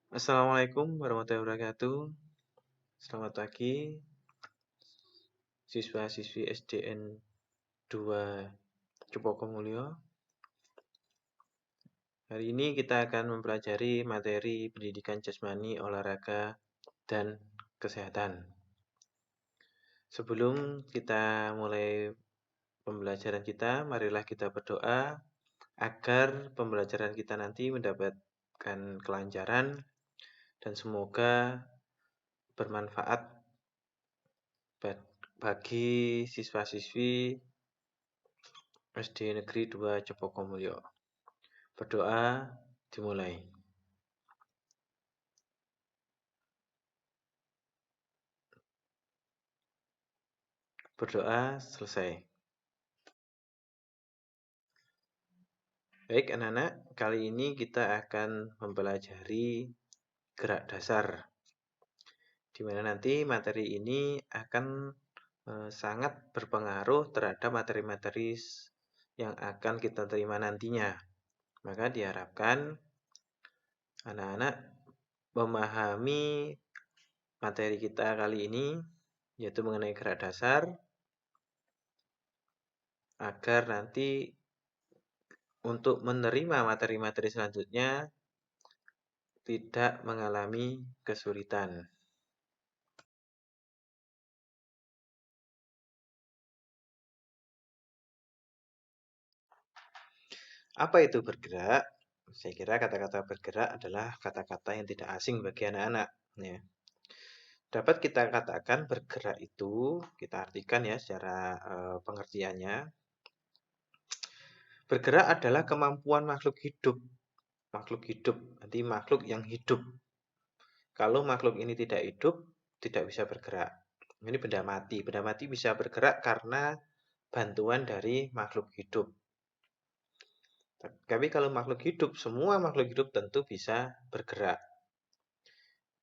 Assalamualaikum warahmatullahi wabarakatuh. Selamat pagi, siswa-siswi SDN 2 Cepokomulyo. Hari ini kita akan mempelajari materi pendidikan jasmani, olahraga, dan kesehatan. Sebelum kita mulai pembelajaran kita, marilah kita berdoa agar pembelajaran kita nanti mendapatkan kelancaran dan semoga bermanfaat bagi siswa-siswi SD Negeri 2 Cepokomulyo. Berdoa dimulai. Berdoa selesai. Baik anak-anak, kali ini kita akan mempelajari gerak dasar, di mana nanti materi ini akan sangat berpengaruh terhadap materi-materi yang akan kita terima nantinya. Maka diharapkan anak-anak memahami materi kita kali ini, yaitu mengenai gerak dasar, agar nanti untuk menerima materi-materi selanjutnya tidak mengalami kesulitan. Apa itu bergerak? Saya kira kata-kata bergerak adalah kata-kata yang tidak asing bagi anak-anak. Ya. Dapat kita katakan bergerak itu, kita artikan ya secara pengertiannya. Bergerak adalah kemampuan makhluk hidup. Makhluk hidup, nanti makhluk yang hidup. Kalau makhluk ini tidak hidup, tidak bisa bergerak. Ini benda mati. Benda mati bisa bergerak karena bantuan dari makhluk hidup. Tapi kalau makhluk hidup, semua makhluk hidup tentu bisa bergerak.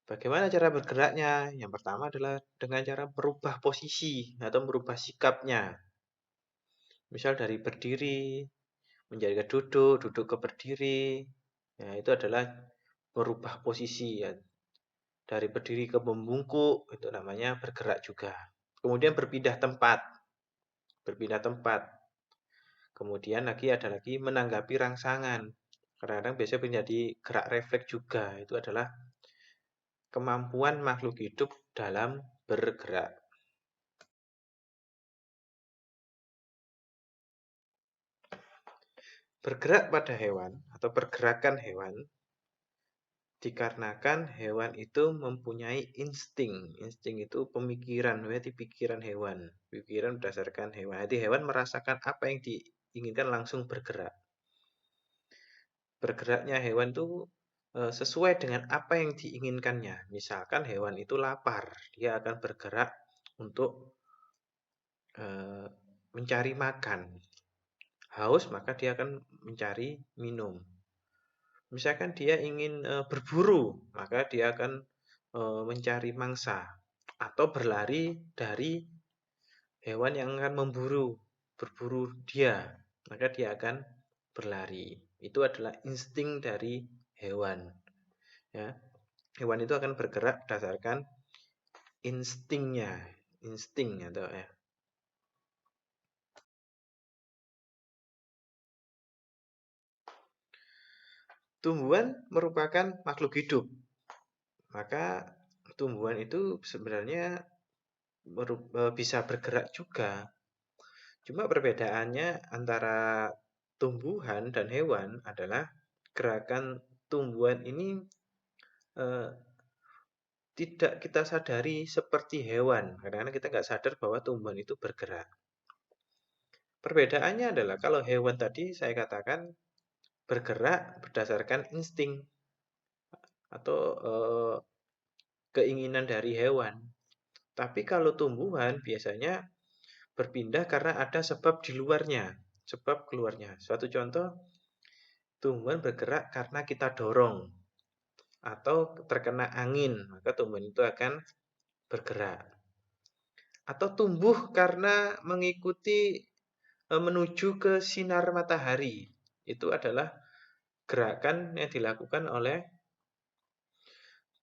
Bagaimana cara bergeraknya? Yang pertama adalah dengan cara merubah posisi atau merubah sikapnya. Misal dari berdiri menjadi ke duduk, duduk ke berdiri. Ya, itu adalah merubah posisi ya. Dari berdiri ke membungkuk, itu namanya bergerak juga. Kemudian berpindah tempat. Berpindah tempat. Kemudian ada lagi menanggapi rangsangan. Kadang-kadang biasanya menjadi gerak refleks juga. Itu adalah kemampuan makhluk hidup dalam bergerak. Bergerak pada hewan atau pergerakan hewan dikarenakan hewan itu mempunyai insting. Insting itu pemikiran, berarti pikiran hewan. Pikiran berdasarkan hewan. Jadi hewan merasakan apa yang diinginkan langsung bergerak. Bergeraknya hewan itu sesuai dengan apa yang diinginkannya. Misalkan hewan itu lapar, dia akan bergerak untuk mencari makan. Haus, maka dia akan mencari minum. Misalkan dia ingin berburu, maka dia akan mencari mangsa atau berlari dari hewan yang akan berburu dia, maka dia akan berlari. Itu adalah insting dari hewan. Ya, hewan itu akan bergerak berdasarkan instingnya, insting atau ya. Tumbuhan merupakan makhluk hidup. Maka tumbuhan itu sebenarnya bisa bergerak juga. Cuma perbedaannya antara tumbuhan dan hewan adalah gerakan tumbuhan ini tidak kita sadari seperti hewan. Karena kita nggak sadar bahwa tumbuhan itu bergerak. Perbedaannya adalah kalau hewan tadi saya katakan bergerak berdasarkan insting atau keinginan dari hewan. Tapi kalau tumbuhan biasanya berpindah karena ada sebab di luarnya, sebab keluarnya. Suatu contoh, tumbuhan bergerak karena kita dorong atau terkena angin, maka tumbuhan itu akan bergerak. Atau tumbuh karena mengikuti menuju ke sinar matahari. Itu adalah gerakan yang dilakukan oleh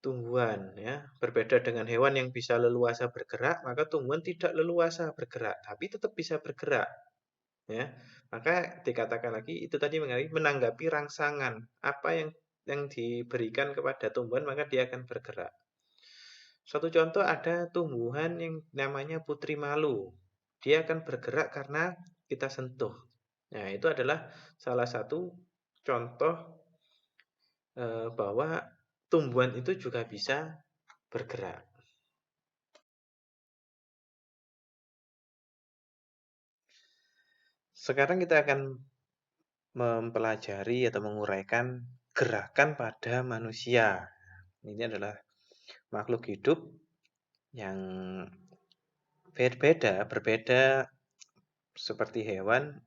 tumbuhan ya. Berbeda dengan hewan yang bisa leluasa bergerak, maka tumbuhan tidak leluasa bergerak, tapi tetap bisa bergerak ya. Maka dikatakan lagi itu tadi menanggapi rangsangan apa yang diberikan kepada tumbuhan maka dia akan bergerak. Suatu contoh ada tumbuhan yang namanya putri malu. Dia akan bergerak karena kita sentuh. Nah, itu adalah salah satu contoh bahwa tumbuhan itu juga bisa bergerak. Sekarang kita akan mempelajari atau menguraikan gerakan pada manusia. Ini adalah makhluk hidup yang berbeda seperti hewan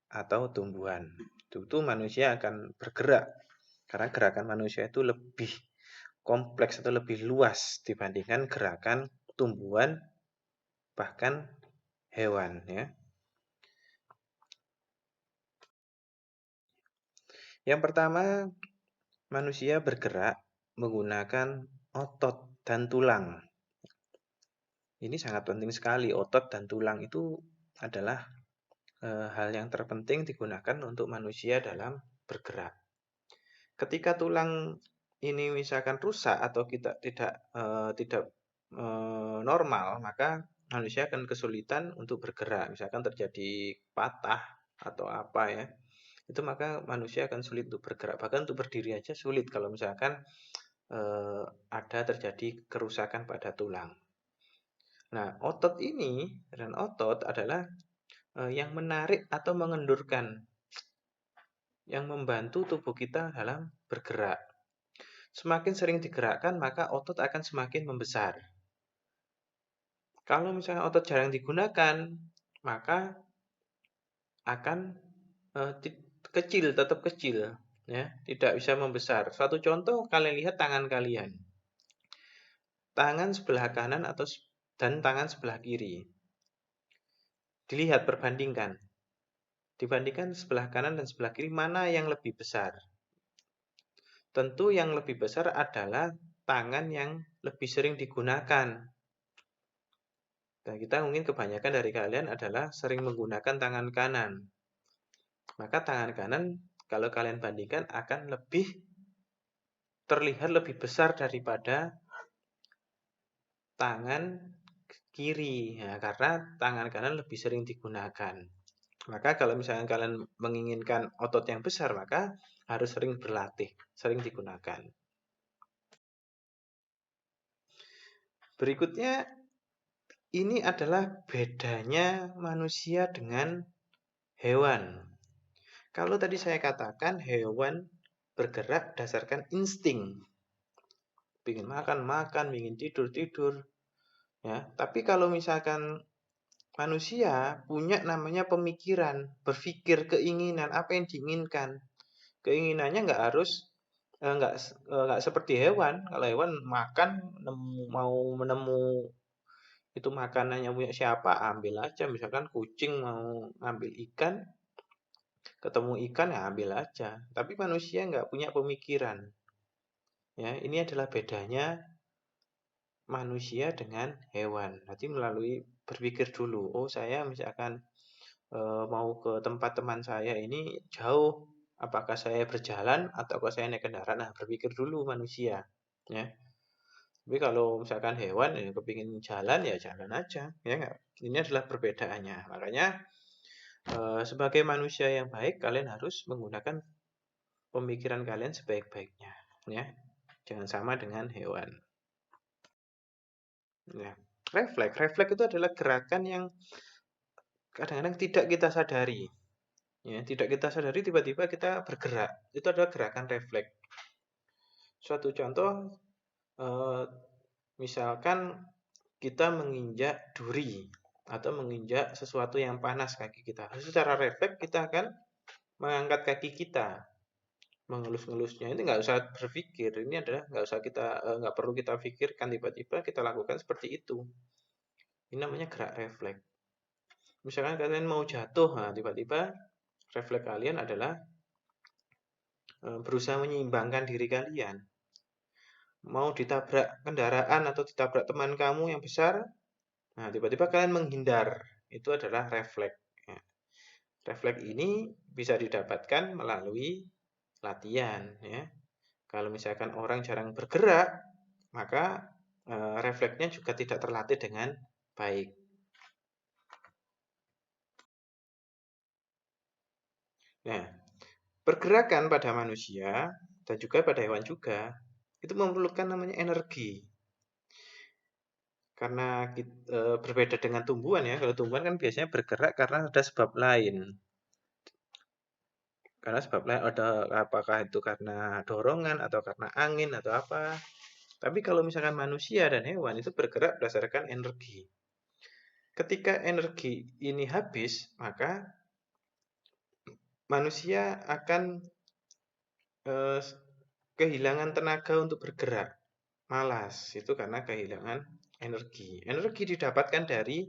atau tumbuhan. Tentu manusia akan bergerak karena gerakan manusia itu lebih kompleks atau lebih luas dibandingkan gerakan tumbuhan bahkan hewan ya. Yang pertama, manusia bergerak menggunakan otot dan tulang. Ini sangat penting sekali. Otot dan tulang itu adalah hal yang terpenting digunakan untuk manusia dalam bergerak. Ketika tulang ini misalkan rusak atau kita tidak normal, maka manusia akan kesulitan untuk bergerak. Misalkan terjadi patah atau apa ya, itu maka manusia akan sulit untuk bergerak. Bahkan untuk berdiri aja sulit kalau misalkan ada terjadi kerusakan pada tulang. Nah, otot ini dan otot adalah yang menarik atau mengendurkan, yang membantu tubuh kita dalam bergerak. Semakin sering digerakkan, maka otot akan semakin membesar. Kalau misalnya otot jarang digunakan, maka akan kecil, tetap kecil, ya, tidak bisa membesar. Suatu contoh kalian lihat tangan kalian, tangan sebelah kanan dan tangan sebelah kiri. Dilihat, dibandingkan sebelah kanan dan sebelah kiri mana yang lebih besar. Tentu yang lebih besar adalah tangan yang lebih sering digunakan. Dan kita mungkin kebanyakan dari kalian adalah sering menggunakan tangan kanan. Maka tangan kanan kalau kalian bandingkan akan terlihat lebih besar daripada tangan kiri. Ya, karena tangan kanan lebih sering digunakan. Maka kalau misalnya kalian menginginkan otot yang besar, maka harus sering berlatih, sering digunakan. Berikutnya, ini adalah bedanya manusia dengan hewan. Kalau tadi saya katakan hewan bergerak berdasarkan insting. Ingin makan, ingin tidur. Ya, tapi kalau misalkan manusia punya namanya pemikiran, berpikir, keinginan, apa yang diinginkan. Keinginannya nggak seperti hewan. Kalau hewan makan, mau menemu itu makanannya punya siapa, ambil aja. Misalkan kucing mau ambil ikan, ketemu ikan ya ambil aja. Tapi manusia nggak punya pemikiran. Ya, ini adalah bedanya manusia dengan hewan. Nanti melalui berpikir dulu. Oh, saya misalkan mau ke tempat teman saya ini jauh. Apakah saya berjalan atau saya naik kendaraan? Nah, berpikir dulu manusia. Ya. Tapi kalau misalkan hewan ya kepingin jalan ya jalan aja. Ya nggak? Ini adalah perbedaannya. Makanya sebagai manusia yang baik, kalian harus menggunakan pemikiran kalian sebaik-baiknya. Ya. Jangan sama dengan hewan. Ya. Refleks itu adalah gerakan yang kadang-kadang tidak kita sadari. Ya, tidak kita sadari tiba-tiba kita bergerak. Itu adalah gerakan refleks. Suatu contoh, misalkan kita menginjak duri atau menginjak sesuatu yang panas kaki kita. Secara refleks kita akan mengangkat kaki kita, mengelus-ngelusnya. Itu nggak usah berpikir. Ini adalah nggak perlu kita pikirkan, tiba-tiba kita lakukan seperti itu. Ini namanya gerak refleks. Misalkan kalian mau jatuh, nah tiba-tiba refleks kalian adalah berusaha menyeimbangkan diri kalian. mau ditabrak kendaraan atau ditabrak teman kamu yang besar, nah tiba-tiba kalian menghindar. Itu adalah refleks. Ya. Refleks ini bisa didapatkan melalui latihan. Ya. Kalau misalkan orang jarang bergerak, maka refleksnya juga tidak terlatih dengan baik. Nah, pergerakan pada manusia dan juga pada hewan juga itu memerlukan namanya energi. Karena berbeda dengan tumbuhan ya. Kalau tumbuhan kan biasanya bergerak karena ada sebab lain. Karena sebab lain ada apakah itu karena dorongan atau karena angin atau apa. Tapi kalau misalkan manusia dan hewan itu bergerak berdasarkan energi. Ketika energi ini habis, maka manusia akan kehilangan tenaga untuk bergerak. Malas, itu karena kehilangan energi. Energi didapatkan dari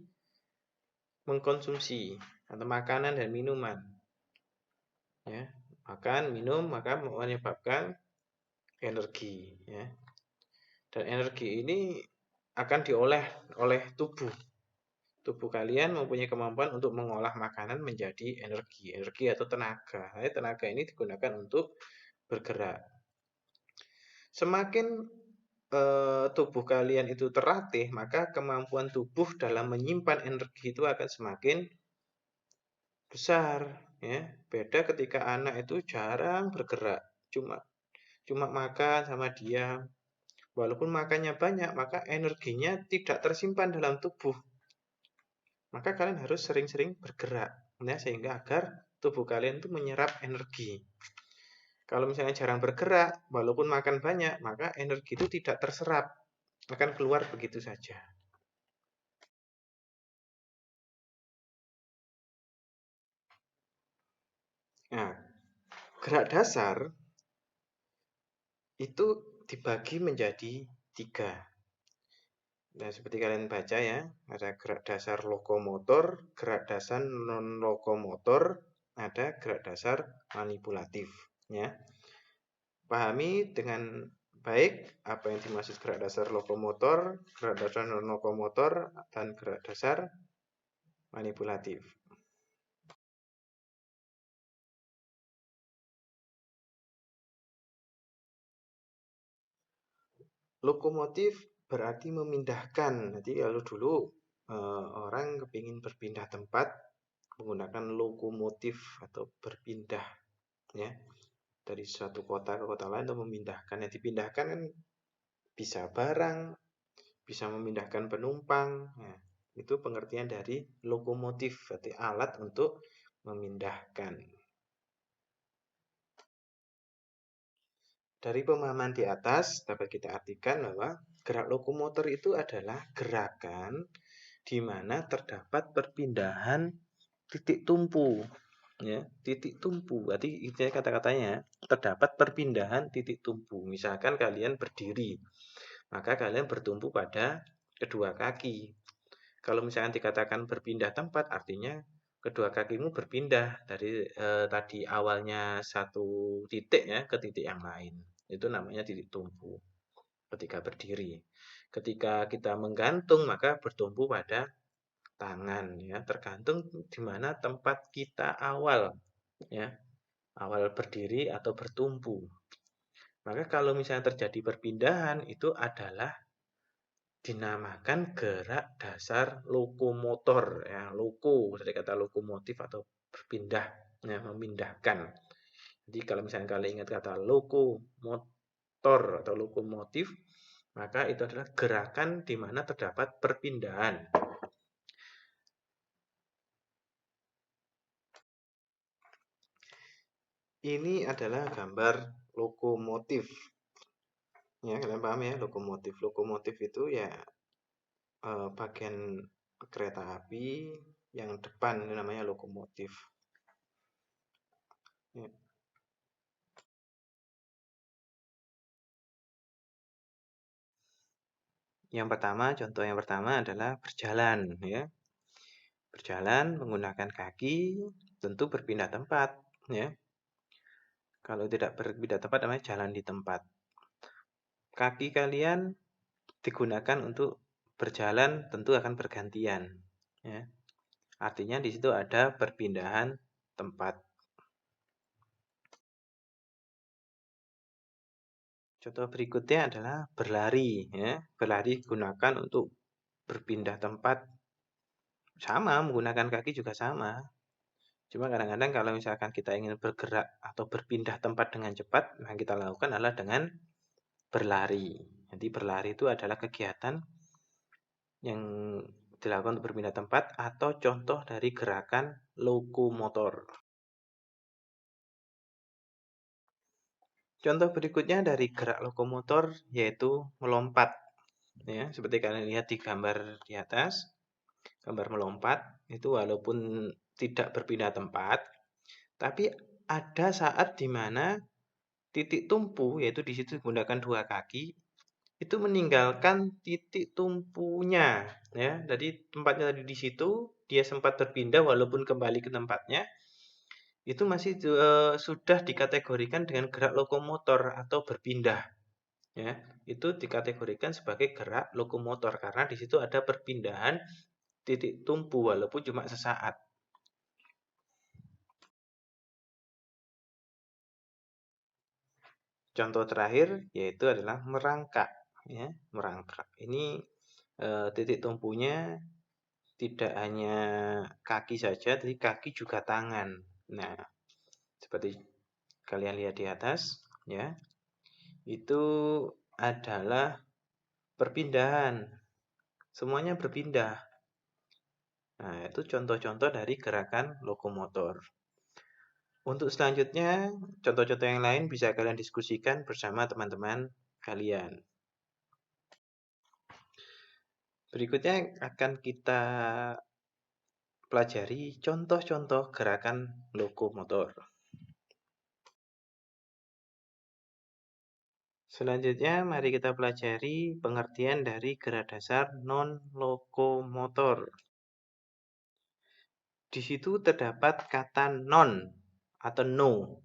mengkonsumsi atau makanan dan minuman. Ya, makan, minum, maka menyebabkan energi. Ya. Dan energi ini akan diolah oleh tubuh. Tubuh kalian mempunyai kemampuan untuk mengolah makanan menjadi energi atau tenaga. Nah, tenaga ini digunakan untuk bergerak. Semakin tubuh kalian itu terlatih, maka kemampuan tubuh dalam menyimpan energi itu akan semakin besar. Ya. Beda ketika anak itu jarang bergerak, cuma makan sama diam. Walaupun makannya banyak, maka energinya tidak tersimpan dalam tubuh. Maka kalian harus sering-sering bergerak, ya, sehingga agar tubuh kalian itu menyerap energi. Kalau misalnya jarang bergerak, walaupun makan banyak, maka energi itu tidak terserap, akan keluar begitu saja. Nah, gerak dasar itu dibagi menjadi 3. Nah, seperti kalian baca ya, ada gerak dasar lokomotor, gerak dasar non-lokomotor, ada gerak dasar manipulatif. Ya. Pahami dengan baik apa yang dimaksud gerak dasar lokomotor, gerak dasar non-lokomotor, dan gerak dasar manipulatif. Lokomotif berarti memindahkan. Jadi kalau dulu orang kepingin berpindah tempat menggunakan lokomotif atau berpindah, ya, dari suatu kota ke kota lain untuk memindahkan. Yang dipindahkan kan bisa barang, bisa memindahkan penumpang. Nah, itu pengertian dari lokomotif, berarti alat untuk memindahkan. Dari pemahaman di atas dapat kita artikan bahwa gerak lokomotor itu adalah gerakan di mana terdapat perpindahan titik tumpu. Ya, titik tumpu. Berarti itu kata-katanya terdapat perpindahan titik tumpu. Misalkan kalian berdiri, maka kalian bertumpu pada kedua kaki. Kalau misalnya dikatakan berpindah tempat, artinya kedua kakimu berpindah dari tadi awalnya satu titik ya ke titik yang lain. Itu namanya titik tumpu ketika berdiri. Ketika kita menggantung, maka bertumpu pada tangan ya, tergantung di mana tempat kita awal ya, awal berdiri atau bertumpu. Maka kalau misalnya terjadi perpindahan itu adalah dinamakan gerak dasar lokomotor ya, loko dari kata lokomotif atau berpindah ya, memindahkan. Jadi kalau misalnya kalian ingat kata lokomotor atau lokomotif, maka itu adalah gerakan di mana terdapat perpindahan. Ini adalah gambar lokomotif. Ya, kalian paham ya, lokomotif. Lokomotif itu ya bagian kereta api yang depan itu namanya lokomotif. Ya. Contoh yang pertama adalah berjalan ya. Berjalan menggunakan kaki, tentu berpindah tempat ya. Kalau tidak berpindah tempat namanya jalan di tempat. kaki kalian digunakan untuk berjalan tentu akan bergantian, ya. Artinya di situ ada perpindahan tempat. Contoh berikutnya adalah berlari, ya. Berlari digunakan untuk berpindah tempat, sama menggunakan kaki juga sama. Cuma kadang-kadang kalau misalkan kita ingin bergerak atau berpindah tempat dengan cepat, yang kita lakukan adalah dengan berlari. Jadi berlari itu adalah kegiatan yang dilakukan untuk berpindah tempat atau contoh dari gerakan lokomotor. Contoh berikutnya dari gerak lokomotor yaitu melompat. Ya, seperti kalian lihat di gambar di atas, gambar melompat itu walaupun tidak berpindah tempat, tapi ada saat di mana titik tumpu, yaitu di situ menggunakan dua kaki, itu meninggalkan titik tumpunya, ya. Jadi tempatnya tadi di situ, dia sempat berpindah walaupun kembali ke tempatnya, itu masih sudah dikategorikan dengan gerak lokomotor atau berpindah, ya. Itu dikategorikan sebagai gerak lokomotor karena di situ ada perpindahan titik tumpu walaupun cuma sesaat. Contoh terakhir yaitu adalah merangkak, ya. Merangkak ini titik tumpunya tidak hanya kaki saja, tapi kaki juga tangan. Nah, seperti kalian lihat di atas, ya, itu adalah perpindahan. Semuanya berpindah. Nah, itu contoh-contoh dari gerakan lokomotor. Untuk selanjutnya, contoh-contoh yang lain bisa kalian diskusikan bersama teman-teman kalian. Berikutnya akan kita pelajari contoh-contoh gerakan lokomotor. Selanjutnya, mari kita pelajari pengertian dari gerak dasar non-lokomotor. Di situ terdapat kata non atau no.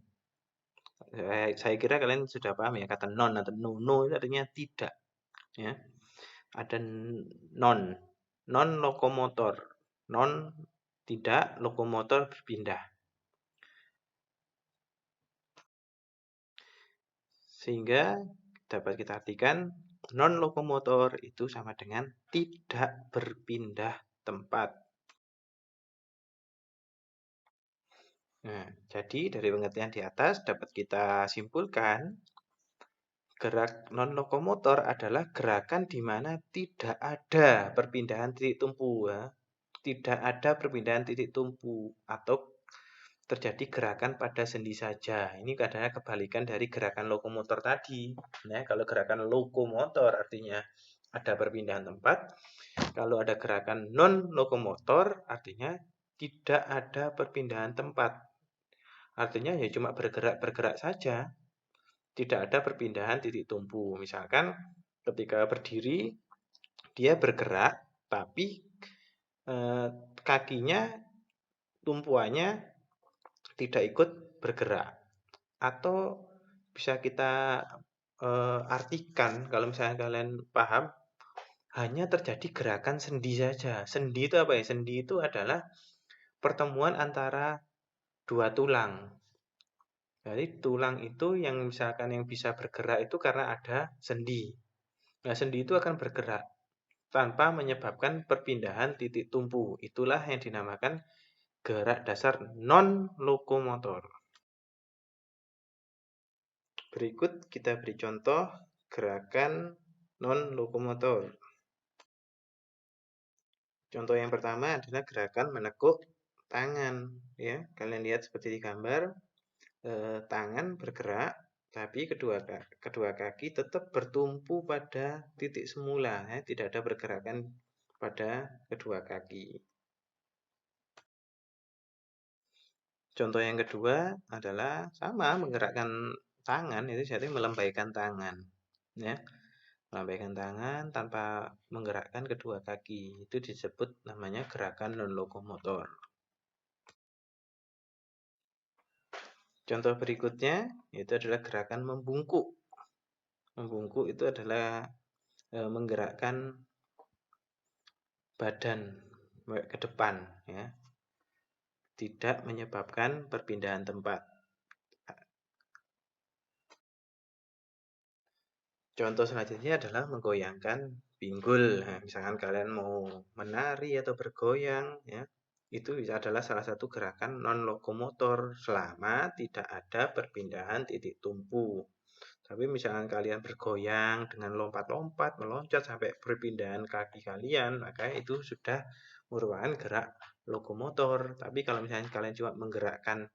Saya kira kalian sudah paham ya, kata non atau no. No itu artinya tidak. Ya. Ada non, non-lokomotor. Non tidak, lokomotor berpindah. Sehingga dapat kita artikan non-lokomotor itu sama dengan tidak berpindah tempat. Nah, jadi dari pengertian di atas dapat kita simpulkan gerak non-lokomotor adalah gerakan di mana tidak ada perpindahan titik tumpu. Ya. Tidak ada perpindahan titik tumpu atau terjadi gerakan pada sendi saja. Ini kadang kebalikan dari gerakan lokomotor tadi. Nah, kalau gerakan lokomotor artinya ada perpindahan tempat. Kalau ada gerakan non-lokomotor artinya tidak ada perpindahan tempat. Artinya ya cuma bergerak-bergerak saja. Tidak ada perpindahan titik tumpu. Misalkan ketika berdiri, dia bergerak, tapi kakinya, tumpuannya tidak ikut bergerak. Atau bisa kita artikan, kalau misalnya kalian paham, hanya terjadi gerakan sendi saja. Sendi itu apa ya? Sendi itu adalah pertemuan antara dua tulang. Jadi tulang itu yang misalkan yang bisa bergerak itu karena ada sendi. Nah, sendi itu akan bergerak tanpa menyebabkan perpindahan titik tumpu. Itulah yang dinamakan gerak dasar non-lokomotor. Berikut kita beri contoh gerakan non-lokomotor. Contoh yang pertama adalah gerakan menekuk tangan. Ya, kalian lihat seperti di gambar, tangan bergerak, tapi kedua kaki tetap bertumpu pada titik semula. Ya, tidak ada pergerakan pada kedua kaki. Contoh yang kedua adalah sama menggerakkan tangan, itu jadi melambaikan tangan. Ya. Melambaikan tangan tanpa menggerakkan kedua kaki. Itu disebut namanya gerakan non-lokomotor. Contoh berikutnya itu adalah gerakan membungkuk. Membungkuk itu adalah menggerakkan badan ke depan, ya, tidak menyebabkan perpindahan tempat. Contoh selanjutnya adalah menggoyangkan pinggul. Nah, misalkan kalian mau menari atau bergoyang, ya, itu adalah salah satu gerakan non lokomotor selama tidak ada perpindahan titik tumpu. Tapi misalkan kalian bergoyang dengan lompat-lompat, meloncat sampai perpindahan kaki kalian, maka itu sudah merupakan gerak lokomotor. Tapi kalau misalnya kalian cuma menggerakkan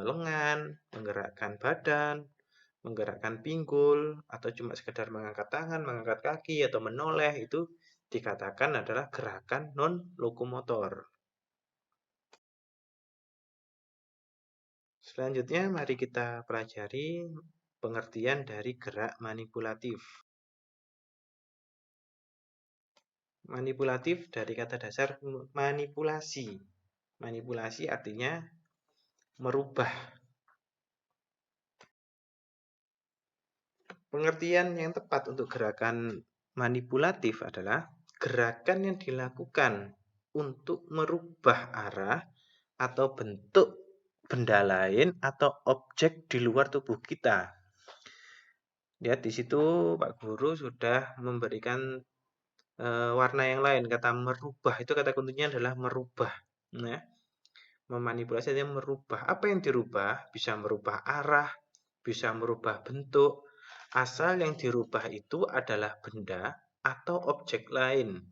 lengan, menggerakkan badan, menggerakkan pinggul, atau cuma sekedar mengangkat tangan, mengangkat kaki, atau menoleh, itu dikatakan adalah gerakan non-lokomotor. Selanjutnya, mari kita pelajari pengertian dari gerak manipulatif. Manipulatif dari kata dasar manipulasi. Manipulasi artinya merubah. Pengertian yang tepat untuk gerakan manipulatif adalah gerakan yang dilakukan untuk merubah arah atau bentuk benda lain atau objek di luar tubuh kita. Lihat di situ Pak Guru sudah memberikan warna yang lain. Kata merubah itu kata kuncinya adalah merubah. Nah, memanipulasi artinya merubah. Apa yang dirubah? Bisa merubah arah, bisa merubah bentuk. Asal yang dirubah itu adalah benda atau objek lain.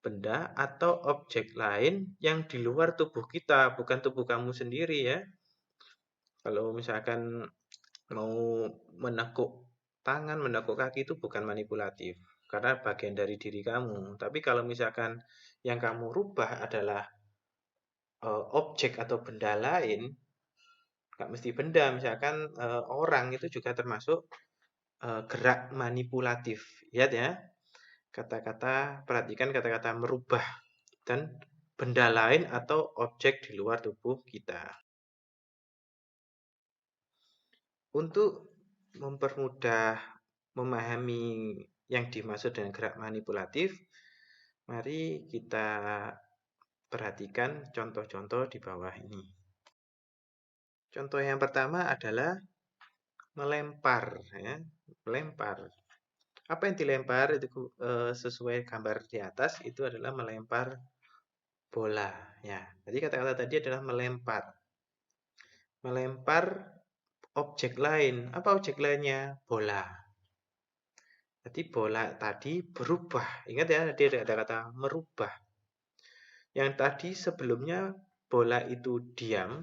Benda atau objek lain yang di luar tubuh kita, bukan tubuh kamu sendiri, ya. Kalau misalkan mau menekuk tangan, menekuk kaki itu bukan manipulatif, karena bagian dari diri kamu. Tapi kalau misalkan yang kamu rubah adalah objek atau benda lain, nggak mesti benda, misalkan orang itu juga termasuk gerak manipulatif. Lihat ya, perhatikan kata-kata merubah dan benda lain atau objek di luar tubuh kita. Untuk mempermudah memahami yang dimaksud dengan gerak manipulatif, mari kita perhatikan contoh-contoh di bawah ini. Contoh yang pertama adalah melempar, ya. Melempar. Apa yang dilempar itu sesuai gambar di atas itu adalah melempar bola, ya. Jadi kata-kata tadi adalah melempar. Melempar objek lain. Apa objek lainnya? Bola. Jadi bola tadi berubah. Ingat ya, tadi ada kata merubah. Yang tadi sebelumnya bola itu diam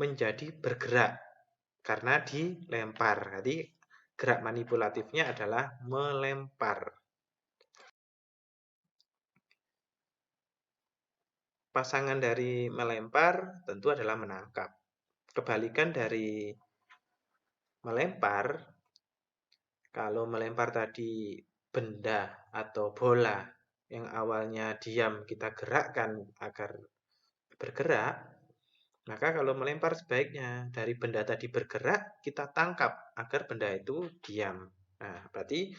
menjadi bergerak karena dilempar. Jadi gerak manipulatifnya adalah melempar. Pasangan dari melempar tentu adalah menangkap. Kebalikan dari melempar, kalau melempar tadi benda atau bola yang awalnya diam kita gerakkan agar bergerak, maka kalau melempar sebaiknya dari benda tadi bergerak kita tangkap agar benda itu diam. Nah, berarti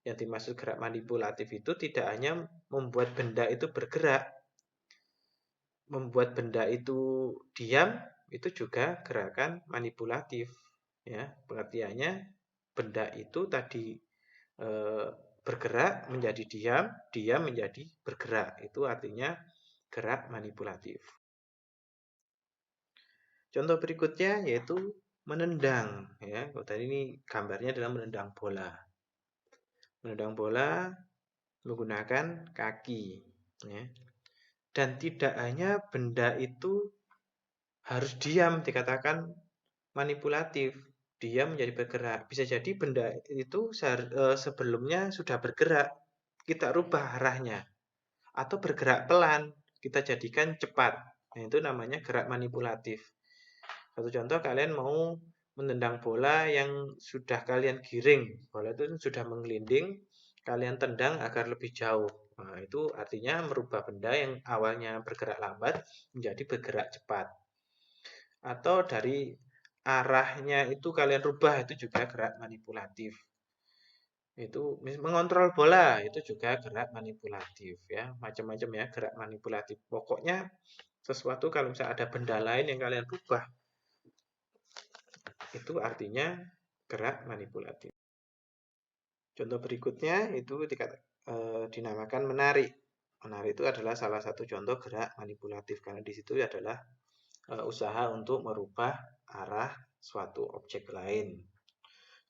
yang dimaksud gerak manipulatif itu tidak hanya membuat benda itu bergerak, membuat benda itu diam itu juga gerakan manipulatif, ya. Pengertiannya benda itu tadi bergerak menjadi diam, diam menjadi bergerak. Itu artinya gerak manipulatif. Contoh berikutnya yaitu menendang, ya. Tadi ini gambarnya adalah menendang bola. Menendang bola menggunakan kaki, ya. Dan tidak hanya benda itu harus diam dikatakan manipulatif, diam menjadi bergerak. Bisa jadi benda itu sebelumnya sudah bergerak, kita rubah arahnya. Atau bergerak pelan, kita jadikan cepat. Nah, itu namanya gerak manipulatif. Satu contoh, kalian mau menendang bola yang sudah kalian giring. Bola itu sudah menggelinding, kalian tendang agar lebih jauh. Nah, itu artinya merubah benda yang awalnya bergerak lambat menjadi bergerak cepat. Atau dari arahnya itu kalian rubah, itu juga gerak manipulatif. Itu mengontrol bola, itu juga gerak manipulatif ya. Macam-macam ya gerak manipulatif. Pokoknya sesuatu kalau misalnya ada benda lain yang kalian rubah, itu artinya gerak manipulatif. Contoh berikutnya itu dinamakan menarik. Menarik itu adalah salah satu contoh gerak manipulatif karena di situ adalah usaha untuk merubah arah suatu objek lain.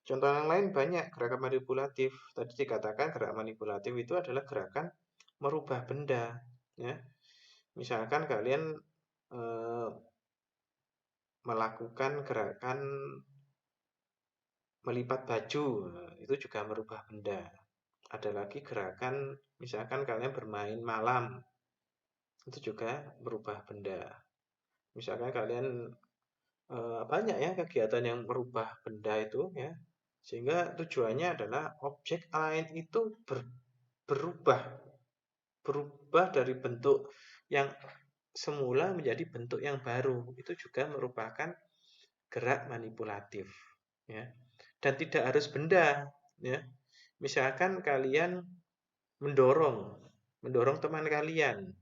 Contoh yang lain banyak gerakan manipulatif. Tadi dikatakan gerakan manipulatif itu adalah gerakan merubah benda. Ya. Misalkan kalian melakukan gerakan melipat baju, itu juga merubah benda. Ada lagi gerakan, misalkan kalian bermain malam, itu juga merubah benda. Misalkan kalian banyak ya kegiatan yang merubah benda itu ya, sehingga tujuannya adalah objek lain itu berubah dari bentuk yang semula menjadi bentuk yang baru. Itu juga merupakan gerak manipulatif ya. Dan tidak harus benda ya. Misalkan kalian mendorong teman kalian.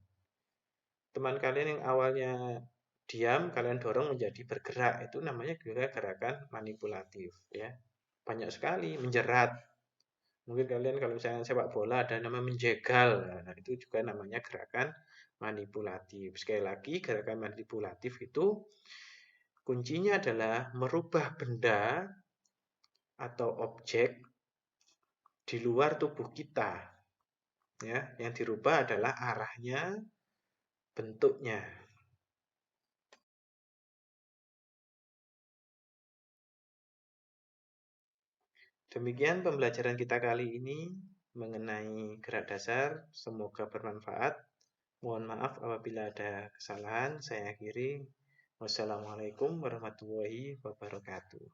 Teman kalian yang awalnya diam, kalian dorong menjadi bergerak. Itu namanya juga gerakan manipulatif ya. Banyak sekali menjerat. Mungkin kalian kalau misalnya sepak bola ada nama menjegal. Nah, itu juga namanya gerakan manipulatif. Sekali lagi, gerakan manipulatif itu kuncinya adalah merubah benda atau objek di luar tubuh kita. Ya, yang dirubah adalah arahnya, bentuknya. Demikian pembelajaran kita kali ini mengenai gerak dasar. Semoga bermanfaat. Mohon maaf apabila ada kesalahan. Saya akhiri. Wassalamualaikum warahmatullahi wabarakatuh.